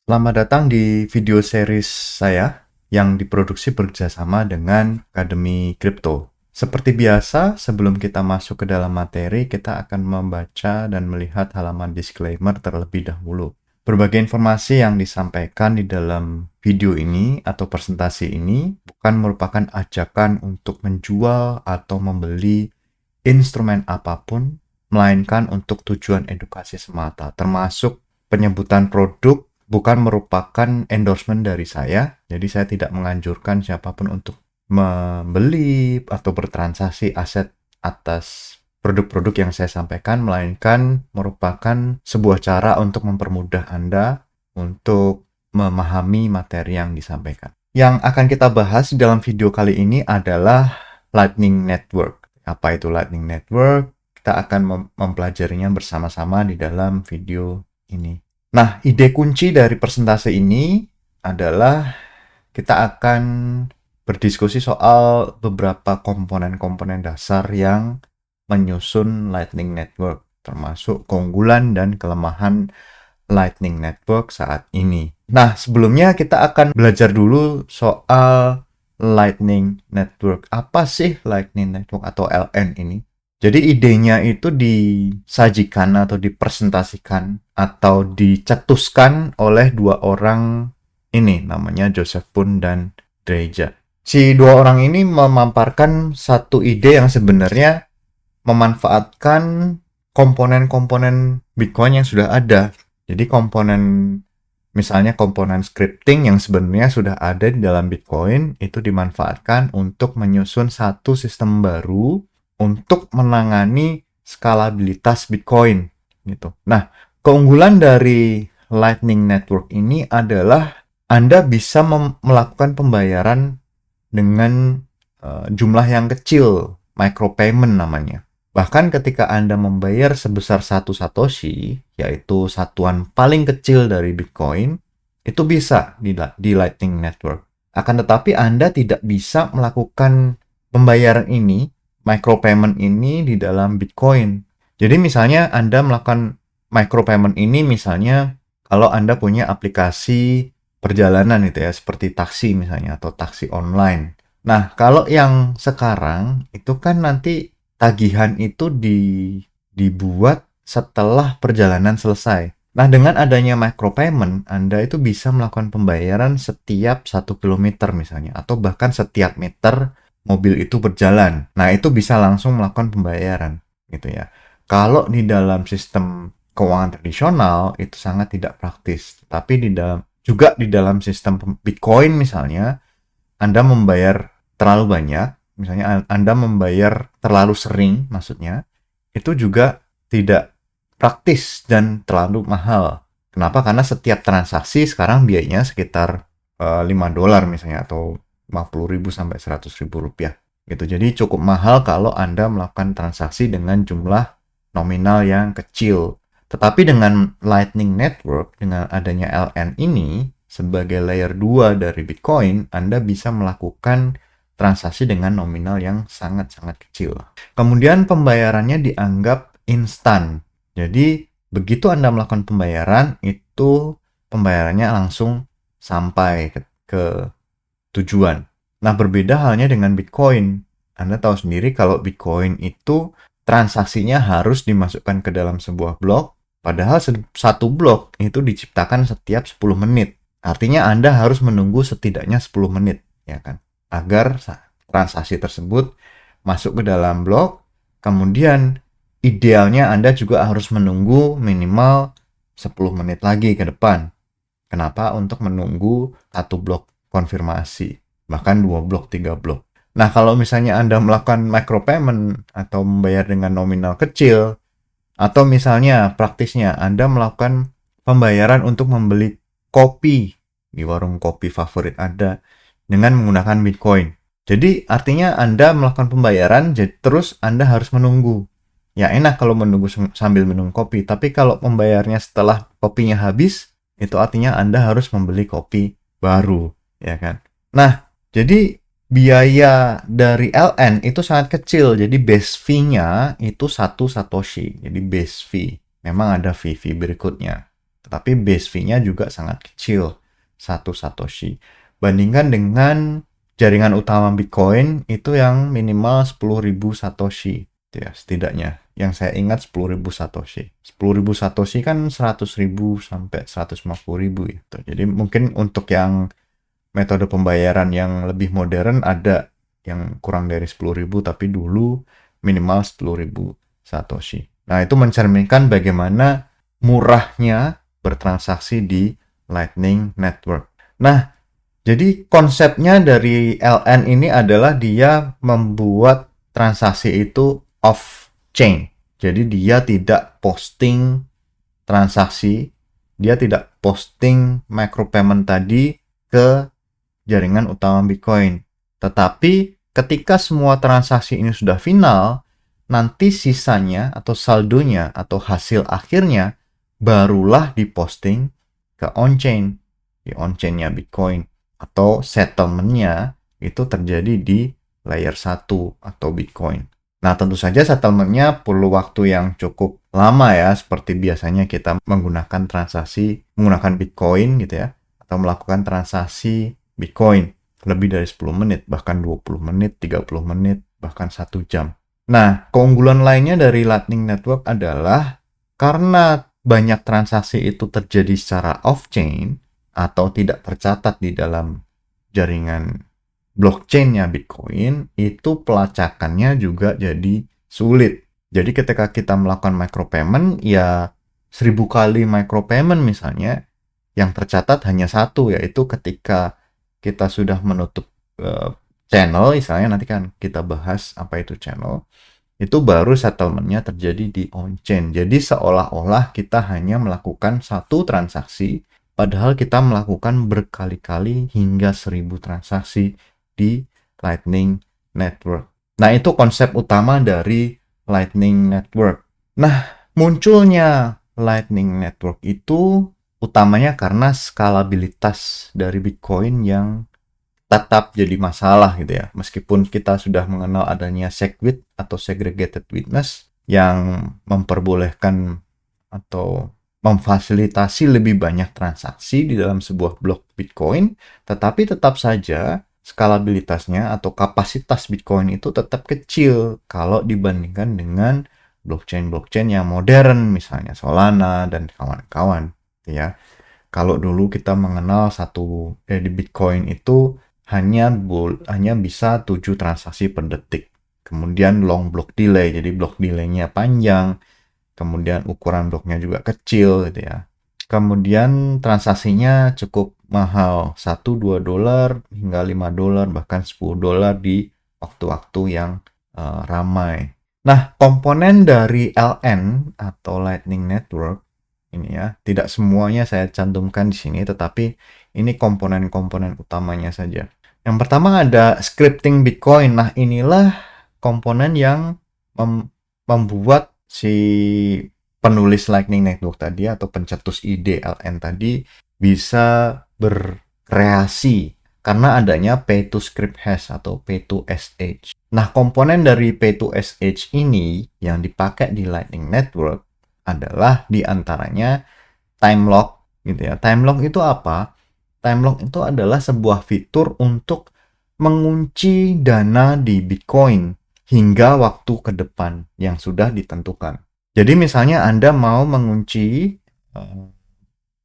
Selamat datang di video series saya yang diproduksi bekerjasama dengan Akademi Kripto. Seperti biasa, sebelum kita masuk ke dalam materi, kita akan membaca dan melihat halaman disclaimer terlebih dahulu. Berbagai informasi yang disampaikan di dalam video ini atau presentasi ini bukan merupakan ajakan untuk menjual atau membeli instrumen apapun, melainkan untuk tujuan edukasi semata, termasuk penyebutan produk bukan merupakan endorsement dari saya, jadi saya tidak menganjurkan siapapun untuk membeli atau bertransaksi aset atas produk-produk yang saya sampaikan, melainkan merupakan sebuah cara untuk mempermudah Anda untuk memahami materi yang disampaikan. Yang akan kita bahas di dalam video kali ini adalah Lightning Network. Apa itu Lightning Network? Kita akan mempelajarinya bersama-sama di dalam video ini. Nah, ide kunci dari presentasi ini adalah kita akan berdiskusi soal beberapa komponen-komponen dasar yang menyusun Lightning Network, termasuk keunggulan dan kelemahan Lightning Network saat ini. Nah, sebelumnya kita akan belajar dulu soal Lightning Network. Apa sih Lightning Network atau LN ini? Jadi idenya itu disajikan atau dipresentasikan atau dicetuskan oleh dua orang ini, namanya Joseph Poon dan Dreja. Si dua orang ini memaparkan satu ide yang sebenarnya memanfaatkan komponen-komponen Bitcoin yang sudah ada. Jadi misalnya komponen scripting yang sebenarnya sudah ada di dalam Bitcoin itu dimanfaatkan untuk menyusun satu sistem baru untuk menangani skalabilitas Bitcoin gitu. Nah, keunggulan dari Lightning Network ini adalah Anda bisa melakukan pembayaran dengan jumlah yang kecil, micropayment namanya. Bahkan ketika Anda membayar sebesar 1 Satoshi, yaitu satuan paling kecil dari Bitcoin, itu bisa di Lightning Network. Akan tetapi Anda tidak bisa melakukan pembayaran ini, micropayment ini di dalam Bitcoin. Jadi misalnya Anda melakukan micropayment ini misalnya kalau Anda punya aplikasi perjalanan itu ya, seperti taksi misalnya atau taksi online. Nah, kalau yang sekarang itu kan nanti tagihan itu dibuat setelah perjalanan selesai. Nah, dengan adanya micropayment, Anda itu bisa melakukan pembayaran setiap 1 kilometer misalnya, atau bahkan setiap meter mobil itu berjalan. Nah, itu bisa langsung melakukan pembayaran, gitu ya. Kalau di dalam sistem keuangan tradisional, itu sangat tidak praktis. Tapi juga di dalam sistem Bitcoin misalnya, Anda membayar terlalu banyak, misalnya Anda membayar terlalu sering, maksudnya, itu juga tidak praktis dan terlalu mahal. Kenapa? Karena setiap transaksi sekarang biayanya sekitar $5 misalnya, atau 50.000 sampai 100.000 rupiah. Gitu. Jadi cukup mahal kalau Anda melakukan transaksi dengan jumlah nominal yang kecil. Tetapi dengan Lightning Network, dengan adanya LN ini, sebagai layer 2 dari Bitcoin, Anda bisa melakukan transaksi dengan nominal yang sangat-sangat kecil. Kemudian pembayarannya dianggap instan. Jadi begitu Anda melakukan pembayaran, itu pembayarannya langsung sampai ke tujuan. Nah, berbeda halnya dengan Bitcoin. Anda tahu sendiri kalau Bitcoin itu transaksinya harus dimasukkan ke dalam sebuah blok, padahal satu blok itu diciptakan setiap 10 menit. Artinya Anda harus menunggu setidaknya 10 menit, ya kan? Agar transaksi tersebut masuk ke dalam blok, kemudian idealnya Anda juga harus menunggu minimal 10 menit lagi ke depan. Kenapa? Untuk menunggu satu blok konfirmasi, bahkan 2 blok, 3 blok. Nah, kalau misalnya Anda melakukan micropayment atau membayar dengan nominal kecil, atau misalnya praktisnya Anda melakukan pembayaran untuk membeli kopi di warung kopi favorit Anda dengan menggunakan Bitcoin. Jadi artinya Anda melakukan pembayaran, terus Anda harus menunggu. Ya enak kalau menunggu sambil minum kopi, tapi kalau membayarnya setelah kopinya habis, itu artinya Anda harus membeli kopi baru, ya kan? Nah, jadi biaya dari LN itu sangat kecil, jadi base fee-nya itu 1 Satoshi, jadi base fee. Memang ada fee berikutnya. Tetapi base fee-nya juga sangat kecil, 1 Satoshi. Bandingkan dengan jaringan utama Bitcoin itu yang minimal 10.000 Satoshi. Ya, setidaknya. Yang saya ingat 10.000 Satoshi. 10.000 Satoshi kan 100.000 sampai 150.000 gitu. Jadi mungkin untuk yang metode pembayaran yang lebih modern ada yang kurang dari 10.000 tapi dulu minimal 10.000 Satoshi. Nah, itu mencerminkan bagaimana murahnya bertransaksi di Lightning Network. Nah, jadi konsepnya dari LN ini adalah dia membuat transaksi itu off-chain. Jadi dia tidak posting transaksi, dia tidak posting micropayment tadi ke jaringan utama Bitcoin. Tetapi ketika semua transaksi ini sudah final, nanti sisanya atau saldonya atau hasil akhirnya barulah diposting ke on-chain, di on-chainnya Bitcoin. Atau settlement-nya itu terjadi di layer 1 atau Bitcoin. Nah, tentu saja settlement-nya perlu waktu yang cukup lama ya, seperti biasanya kita menggunakan Bitcoin gitu ya, atau melakukan transaksi Bitcoin lebih dari 10 menit, bahkan 20 menit, 30 menit, bahkan 1 jam. Nah, keunggulan lainnya dari Lightning Network adalah karena banyak transaksi itu terjadi secara off-chain atau tidak tercatat di dalam jaringan blockchain-nya Bitcoin, itu pelacakannya juga jadi sulit. Jadi ketika kita melakukan micropayment, ya 1000 kali micropayment misalnya, yang tercatat hanya satu, yaitu ketika kita sudah menutup channel, misalnya nanti kan kita bahas apa itu channel, itu baru settlement-nya terjadi di on-chain. Jadi seolah-olah kita hanya melakukan satu transaksi, padahal kita melakukan berkali-kali hingga 1000 transaksi di Lightning Network. Nah, itu konsep utama dari Lightning Network. Nah, munculnya Lightning Network itu utamanya karena skalabilitas dari Bitcoin yang tetap jadi masalah gitu ya. Meskipun kita sudah mengenal adanya SegWit atau Segregated Witness yang memperbolehkan atau memfasilitasi lebih banyak transaksi di dalam sebuah blok Bitcoin, tetapi tetap saja skalabilitasnya atau kapasitas Bitcoin itu tetap kecil kalau dibandingkan dengan blockchain-blockchain yang modern, misalnya Solana dan kawan-kawan ya. Kalau dulu kita mengenal di Bitcoin itu hanya bisa 7 transaksi per detik. Kemudian long block delay, jadi block delay-nya panjang. Kemudian ukuran bloknya juga kecil gitu ya. Kemudian transaksinya cukup mahal, $1-2 hingga $5 bahkan $10 di waktu-waktu yang ramai. Nah, komponen dari LN atau Lightning Network ini ya, tidak semuanya saya cantumkan di sini, tetapi ini komponen-komponen utamanya saja. Yang pertama ada scripting Bitcoin. Nah, inilah komponen yang membuat si penulis Lightning Network tadi atau pencetus ide LN tadi bisa berkreasi karena adanya pay to script hash atau pay to SH. Nah, komponen dari pay to SH ini yang dipakai di Lightning Network adalah diantaranya time lock gitu ya. Time lock itu apa? Time lock itu adalah sebuah fitur untuk mengunci dana di Bitcoin hingga waktu ke depan yang sudah ditentukan. Jadi misalnya Anda mau mengunci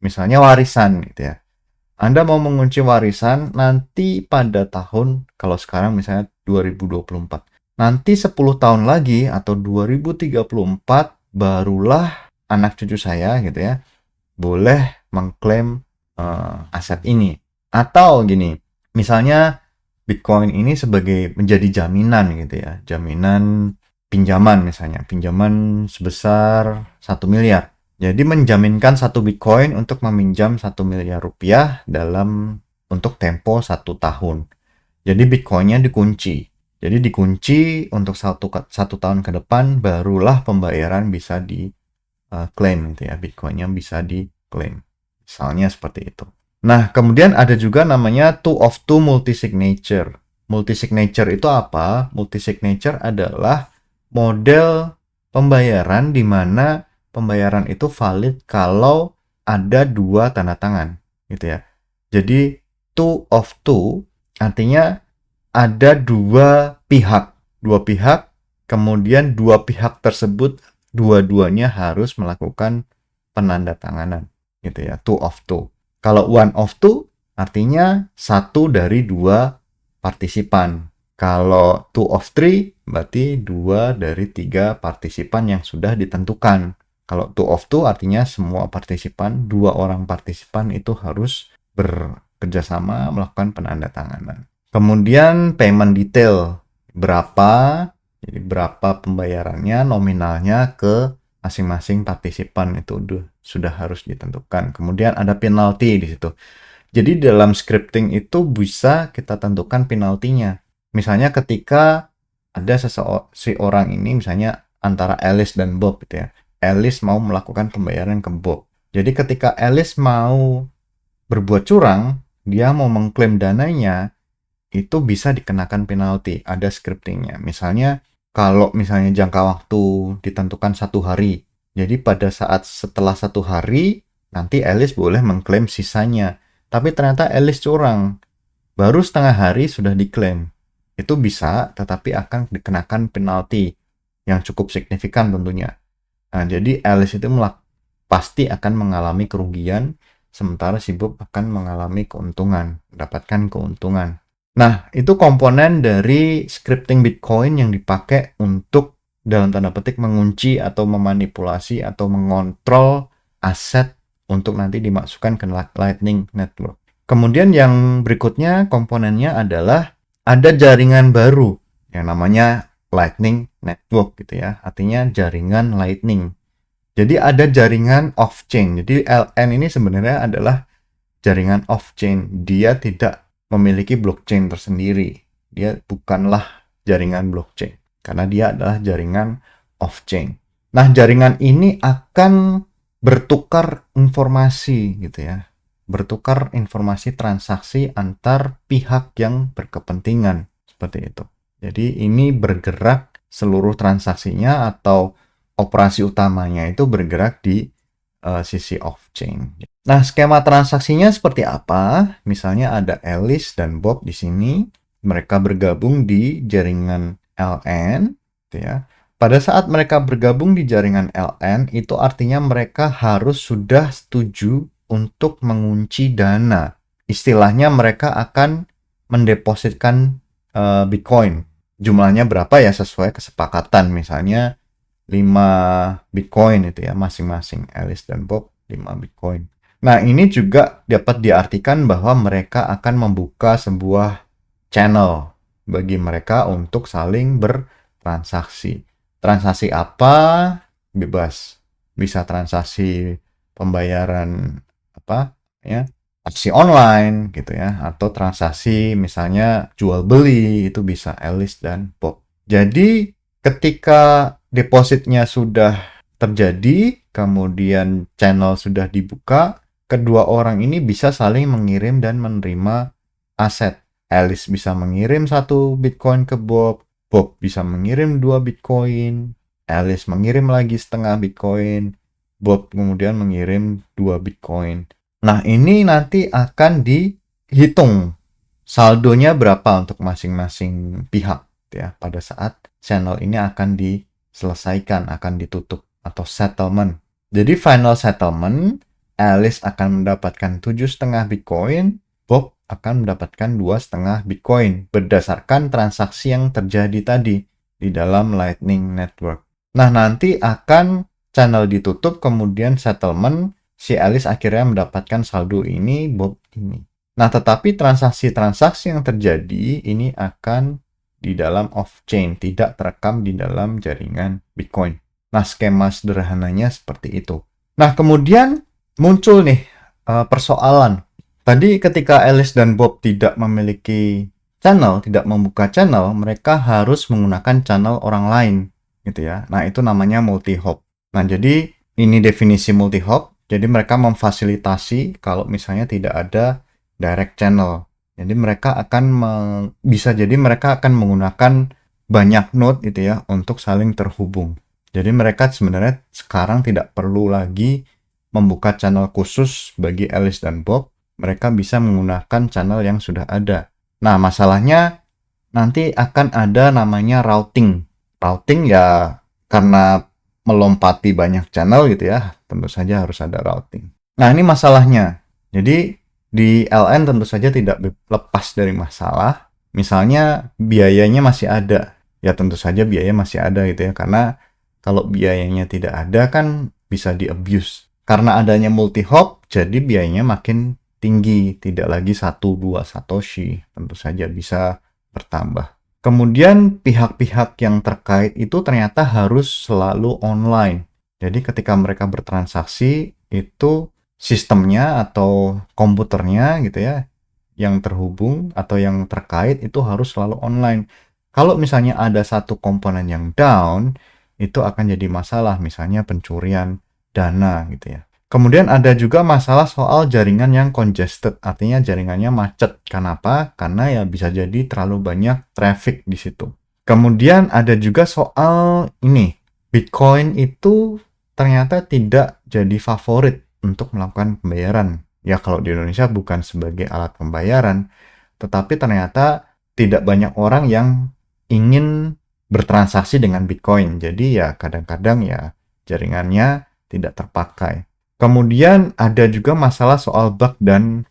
misalnya warisan gitu ya. Anda mau mengunci warisan nanti pada tahun, kalau sekarang misalnya 2024. Nanti 10 tahun lagi atau 2034 barulah anak cucu saya gitu ya, boleh mengklaim aset ini. Atau gini, misalnya Bitcoin ini sebagai menjadi jaminan gitu ya, jaminan pinjaman misalnya, pinjaman sebesar 1 miliar. Jadi menjaminkan 1 Bitcoin untuk meminjam 1 miliar rupiah untuk tempo 1 tahun. Jadi Bitcoinnya dikunci. Jadi dikunci untuk 1 tahun ke depan, barulah pembayaran bisa diklaim gitu ya, Bitcoinnya bisa diklaim. Misalnya seperti itu. Nah, kemudian ada juga namanya 2 of 2 multi-signature. Multi-signature itu apa? Multi-signature adalah model pembayaran di mana pembayaran itu valid kalau ada dua tanda tangan gitu ya. Jadi two of two artinya ada dua pihak, kemudian dua pihak tersebut dua-duanya harus melakukan penandatanganan gitu ya, two of two. Kalau one of two artinya satu dari dua partisipan. Kalau two of three berarti dua dari tiga partisipan yang sudah ditentukan. Kalau two of two artinya semua partisipan, dua orang partisipan itu harus bekerjasama melakukan penandatanganan. Kemudian payment detail, jadi berapa pembayarannya, nominalnya ke masing-masing partisipan itu sudah harus ditentukan. Kemudian ada penalti di situ. Jadi dalam scripting itu bisa kita tentukan penaltinya. Misalnya ketika ada seorang ini, misalnya antara Alice dan Bob gitu ya. Alice mau melakukan pembayaran ke Bob. Jadi ketika Alice mau berbuat curang, dia mau mengklaim dananya, itu bisa dikenakan penalti. Ada scriptingnya. Misalnya kalau misalnya jangka waktu ditentukan 1 hari. Jadi pada saat setelah 1 hari, nanti Alice boleh mengklaim sisanya. Tapi ternyata Alice curang. Baru setengah hari sudah diklaim. Itu bisa, tetapi akan dikenakan penalti yang cukup signifikan tentunya. Nah, jadi Alice itu pasti akan mengalami kerugian, sementara si Bob akan mengalami keuntungan, mendapatkan keuntungan. Nah, itu komponen dari scripting Bitcoin yang dipakai untuk dalam tanda petik mengunci atau memanipulasi atau mengontrol aset untuk nanti dimasukkan ke Lightning Network. Kemudian yang berikutnya komponennya adalah ada jaringan baru yang namanya Lightning Network gitu ya. Artinya jaringan Lightning. Jadi ada jaringan off-chain. Jadi LN ini sebenarnya adalah jaringan off-chain. Dia tidak memiliki blockchain tersendiri. Dia bukanlah jaringan blockchain. Karena dia adalah jaringan off-chain. Nah, jaringan ini akan bertukar informasi gitu ya. Bertukar informasi transaksi antar pihak yang berkepentingan. Seperti itu. Jadi ini bergerak seluruh transaksinya atau operasi utamanya itu bergerak di sisi off-chain. Nah, skema transaksinya seperti apa? Misalnya ada Alice dan Bob di sini. Mereka bergabung di jaringan LN. Gitu ya. Pada saat mereka bergabung di jaringan LN, itu artinya mereka harus sudah setuju untuk mengunci dana. Istilahnya mereka akan mendepositkan Bitcoin. Jumlahnya berapa ya sesuai kesepakatan. Misalnya 5 Bitcoin itu ya masing-masing Alice dan Bob 5 Bitcoin. Nah, ini juga dapat diartikan bahwa mereka akan membuka sebuah channel bagi mereka untuk saling bertransaksi. Transaksi apa? Bebas. Bisa transaksi pembayaran apa ya? Taksi online gitu ya, atau transaksi misalnya jual beli itu bisa Alice dan Bob. Jadi ketika depositnya sudah terjadi, kemudian channel sudah dibuka, kedua orang ini bisa saling mengirim dan menerima aset. Alice bisa mengirim 1 Bitcoin ke Bob, Bob bisa mengirim 2 Bitcoin, Alice mengirim lagi setengah Bitcoin, Bob kemudian mengirim 2 Bitcoin. Nah, ini nanti akan dihitung saldonya berapa untuk masing-masing pihak ya pada saat channel ini akan diselesaikan, akan ditutup atau settlement. Jadi final settlement, Alice akan mendapatkan 7,5 Bitcoin, Bob akan mendapatkan 2,5 Bitcoin berdasarkan transaksi yang terjadi tadi di dalam Lightning Network. Nah, nanti akan channel ditutup, kemudian settlement, si Alice akhirnya mendapatkan saldo ini, Bob ini. Nah, tetapi transaksi-transaksi yang terjadi ini akan di dalam off-chain, tidak terekam di dalam jaringan Bitcoin. Nah, skema sederhananya seperti itu. Nah, kemudian muncul nih persoalan. Tadi ketika Alice dan Bob tidak memiliki channel, tidak membuka channel, mereka harus menggunakan channel orang lain, gitu ya. Nah, itu namanya multi-hop. Nah, jadi ini definisi multi-hop. Jadi mereka memfasilitasi kalau misalnya tidak ada direct channel. Jadi mereka akan bisa jadi mereka akan menggunakan banyak node gitu ya untuk saling terhubung. Jadi mereka sebenarnya sekarang tidak perlu lagi membuka channel khusus bagi Alice dan Bob, mereka bisa menggunakan channel yang sudah ada. Nah, masalahnya nanti akan ada namanya routing. Routing ya karena melompati banyak channel gitu ya, tentu saja harus ada routing. Nah, ini masalahnya. Jadi, di LN tentu saja tidak lepas dari masalah. Misalnya, biayanya masih ada. Ya, tentu saja biaya masih ada gitu ya, karena kalau biayanya tidak ada kan bisa di-abuse. Karena adanya multi-hop, jadi biayanya makin tinggi, tidak lagi 1-2 satoshi, tentu saja bisa bertambah. Kemudian pihak-pihak yang terkait itu ternyata harus selalu online. Jadi ketika mereka bertransaksi, itu sistemnya atau komputernya gitu ya, yang terhubung atau yang terkait itu harus selalu online. Kalau misalnya ada satu komponen yang down, itu akan jadi masalah, misalnya pencurian dana gitu ya. Kemudian ada juga masalah soal jaringan yang congested, artinya jaringannya macet. Kenapa? Karena ya bisa jadi terlalu banyak traffic di situ. Kemudian ada juga soal ini, Bitcoin itu ternyata tidak jadi favorit untuk melakukan pembayaran. Ya kalau di Indonesia bukan sebagai alat pembayaran, tetapi ternyata tidak banyak orang yang ingin bertransaksi dengan Bitcoin. Jadi ya kadang-kadang ya jaringannya tidak terpakai. Kemudian ada juga masalah soal bug dan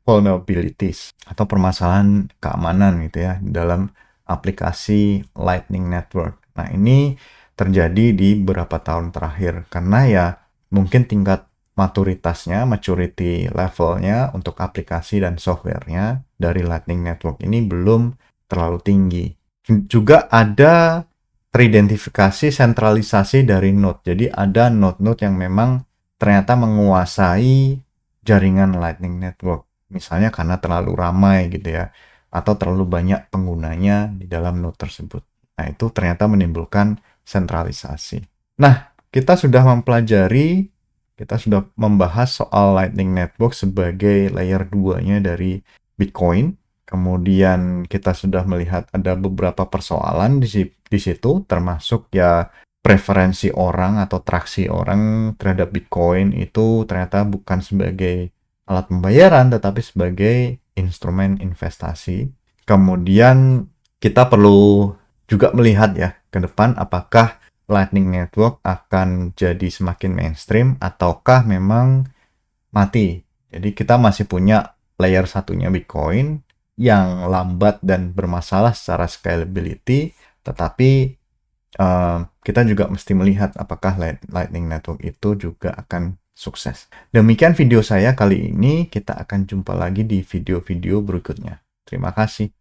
vulnerabilities atau permasalahan keamanan gitu ya dalam aplikasi Lightning Network. Nah, ini terjadi di beberapa tahun terakhir karena ya mungkin tingkat maturity levelnya untuk aplikasi dan softwarenya dari Lightning Network ini belum terlalu tinggi. Juga ada teridentifikasi sentralisasi dari node. Jadi ada node-node yang memang ternyata menguasai jaringan Lightning Network. Misalnya karena terlalu ramai gitu ya, atau terlalu banyak penggunanya di dalam node tersebut. Nah, itu ternyata menimbulkan sentralisasi. Nah, kita sudah membahas soal Lightning Network sebagai layer 2-nya dari Bitcoin. Kemudian kita sudah melihat ada beberapa persoalan di situ, termasuk ya preferensi orang atau traksi orang terhadap Bitcoin itu ternyata bukan sebagai alat pembayaran, tetapi sebagai instrumen investasi. Kemudian kita perlu juga melihat ya ke depan apakah Lightning Network akan jadi semakin mainstream ataukah memang mati. Jadi kita masih punya layer satunya Bitcoin yang lambat dan bermasalah secara scalability, tetapi kita juga mesti melihat apakah Lightning Network itu juga akan sukses. Demikian video saya kali ini, kita akan jumpa lagi di video-video berikutnya. Terima kasih.